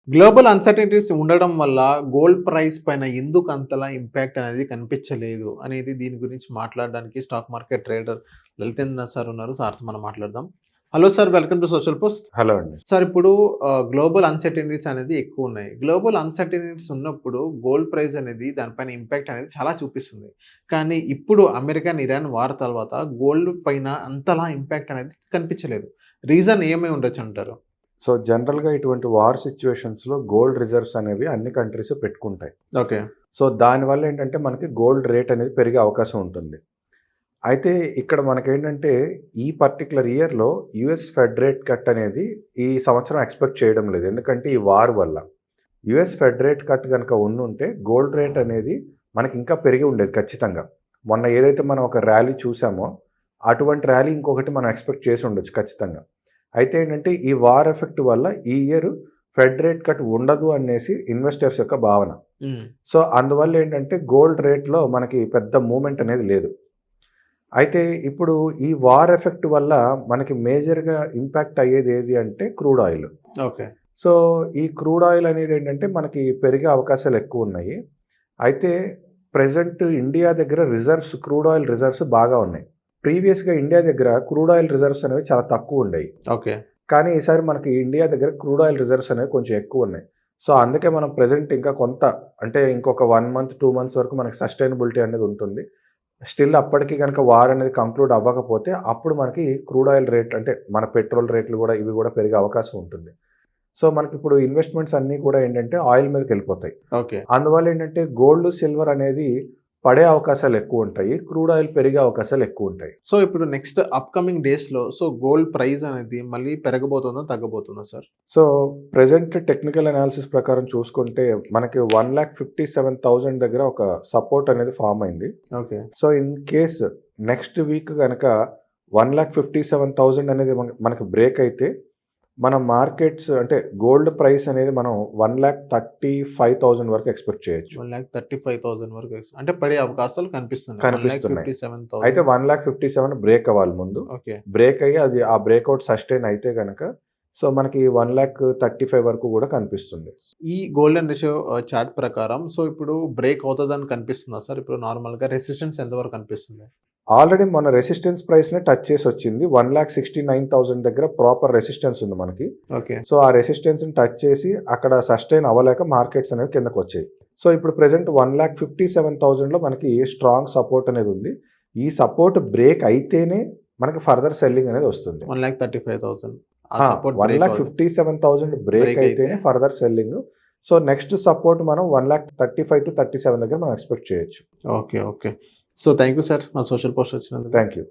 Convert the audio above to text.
Global uncertainties ఉండడం వల్ల gold price పైన ఎందుకు అంతలా ఇంపాక్ట్ అనేది కనిపించలేదు అనేది దీని గురించి మాట్లాడడానికి స్టాక్ మార్కెట్ ట్రేడర్ లలితేంద్ర సార్ ఉన్నారు. సార్తో మనం మాట్లాడదాం. Hello sir, welcome to social post. Hello అండి. సార్, ఇప్పుడు గ్లోబల్ అన్సర్టనిటీస్ అనేది ఎక్కువ ఉన్నాయి. గ్లోబల్ అన్సర్టనిటీస్ ఉన్నప్పుడు గోల్డ్ ప్రైస్ అనేది దానిపైన ఇంపాక్ట్ అనేది చాలా చూపిస్తుంది. కానీ ఇప్పుడు అమెరికా ఇరాన్ వార్ తర్వాత గోల్డ్ పైన అంతలా ఇంపాక్ట్ అనేది కనిపించలేదు. రీజన్ ఏమై ఉండొచ్చు అంటారు? సో జనరల్‌గా ఇటువంటి వార్ సిట్యుయేషన్స్‌లో గోల్డ్ రిజర్వ్స్ అనేవి అన్ని కంట్రీస్ పెట్టుకుంటాయి. ఓకే. సో దానివల్ల ఏంటంటే మనకి గోల్డ్ రేట్ అనేది పెరిగే అవకాశం ఉంటుంది. అయితే ఇక్కడ మనకేంటంటే ఈ పర్టిక్యులర్ ఇయర్‌లో యూఎస్ ఫెడ్ రేట్ కట్ అనేది ఈ సంవత్సరం ఎక్స్‌పెక్ట్ చేయడం లేదు. ఎందుకంటే ఈ వార్ వల్ల. యూఎస్ ఫెడ్ రేట్ కట్ గనుక ఉండుంటే గోల్డ్ రేట్ అనేది మనకి ఇంకా పెరిగి ఉండేది ఖచ్చితంగా. మొన్న ఏదైతే మనం ఒక ర్యాలీ చూసామో అటువంటి ర్యాలీ ఇంకొకటి మనం ఎక్స్‌పెక్ట్ చేసి ఉండొచ్చు ఖచ్చితంగా. అయితే ఏంటంటే ఈ వార్ ఎఫెక్ట్ వల్ల ఈ ఇయర్ ఫెడ్ రేట్ కట్ ఉండదు అనేసి ఇన్వెస్టర్స్ యొక్క భావన. సో అందువల్ల ఏంటంటే గోల్డ్ రేట్లో మనకి పెద్ద మూమెంట్ అనేది లేదు. అయితే ఇప్పుడు ఈ వార్ ఎఫెక్ట్ వల్ల మనకి మేజర్గా ఇంపాక్ట్ అయ్యేది ఏది అంటే క్రూడ్ ఆయిల్. ఓకే. సో ఈ క్రూడ్ ఆయిల్ అనేది ఏంటంటే మనకి పెరిగే అవకాశాలు ఎక్కువ ఉన్నాయి. అయితే ప్రెజెంట్ ఇండియా దగ్గర క్రూడ్ ఆయిల్ రిజర్వ్స్ బాగా ఉన్నాయి. ప్రీవియస్‌గా ఇండియా దగ్గర క్రూడ్ ఆయిల్ రిజర్వ్స్ అనేవి చాలా తక్కువ ఉండేవి. ఓకే. కానీ ఈసారి మనకి ఇండియా దగ్గర క్రూడ్ ఆయిల్ రిజర్వ్స్ అనేవి కొంచెం ఎక్కువ ఉన్నాయి. సో అందుకే మనం ప్రెజెంట్ ఇంకా కొంత అంటే ఇంకొక 1 మంత్ 2 మంత్స్ వరకు మనకి సస్టైనబిలిటీ అనేది ఉంటుంది. స్టిల్ అప్పటికి కనుక వార్ అనేది కంక్లూడ్ అవ్వకపోతే అప్పుడు మనకి క్రూడ్ ఆయిల్ రేట్ అంటే మన పెట్రోల్ రేట్లు కూడా ఇవి కూడా పెరిగే అవకాశం ఉంటుంది. సో మనకి ఇప్పుడు ఇన్వెస్ట్మెంట్స్ అన్నీ కూడా ఏంటంటే ఆయిల్ మీదకి వెళ్ళిపోతాయి. ఓకే. అందువల్ల ఏంటంటే గోల్డ్, సిల్వర్ అనేది పడే అవకాశాలు ఎక్కువ ఉంటాయి. క్రూడ్ ఆయిల్ పెరిగే అవకాశాలు ఎక్కువ ఉంటాయి. సో ఇప్పుడు నెక్స్ట్ అప్‌కమింగ్ డేస్‌లో గోల్డ్ ప్రైస్ అనేది మళ్ళీ పెరగబోతుందా? తగ్గబోతుందా sir? So present technical analysis ప్రకారం చూసుకుంటే మనకి 1,57,000 దగ్గర ఒక సపోర్ట్ అనేది ఫామ్ అయింది. Okay. So in case next week కనుక 1,57,000 అనేది మనకి బ్రేక్ అయితే మన మార్కెట్స్ అంటే గోల్డ్ ప్రైస్ అనేది మనం 1,35,000 వరకు ఎక్స్పెక్ట్ చేయొచ్చు. 1,35,000 వరకు అంటే పడే అవకాశాలు కనిపిస్తున్నాయి. కనిపిస్తున్నాయి. 1,57,000. అయితే 1,57,000 బ్రేక్ అవ్వాలి ముందు. ఓకే. బ్రేక్ అయ్యి అది ఆ బ్రేక్అవుట్ సస్టైన్ అయితే కనుక సో మనకి 1,35,000 వరకు కూడా కనిపిస్తుంది. ఈ గోల్డెన్ రేషియో చార్ట్ ప్రకారం ఇప్పుడు బ్రేక్ అవుతుందని కనిపిస్తుందా సార్? ఇప్పుడు నార్మల్‌గా రెసిస్టెన్స్ ఎంతవరకు కనిపిస్తుంది? ఆల్రెడీ మన రెసిస్టెన్స్ ప్రైస్‌ని టచ్ చేసి వచ్చింది. 1,69,000 దగ్గర ప్రాపర్ రెసిస్టెన్స్ ఉంది మనకి. ఓకే. సో ఆ రెసిస్టెన్స్‌ని టచ్ చేసి అక్కడ సస్టైన్ అవ్వలేక మార్కెట్స్ అనేవి కిందకు వచ్చాయి. సో ఇప్పుడు ప్రెజెంట్ 1,57,000లో మనకి స్ట్రాంగ్ సపోర్ట్ అనేది ఉంది. ఈ సపోర్ట్ బ్రేక్ అయితేనే మనకి ఫర్దర్ సెల్లింగ్ అనేది వస్తుంది. 1,35,000 ఆ సపోర్ట్ 1,57,000 బ్రేక్ అయితేనే further selling. So next support మనం 1,35,000-37 దగ్గర మనం ఎక్స్పెక్ట్ చేయొచ్చు. Okay. Okay. Thank you sir మా సోషల్ పోస్ట్ వచ్చినందుకు. Thank you.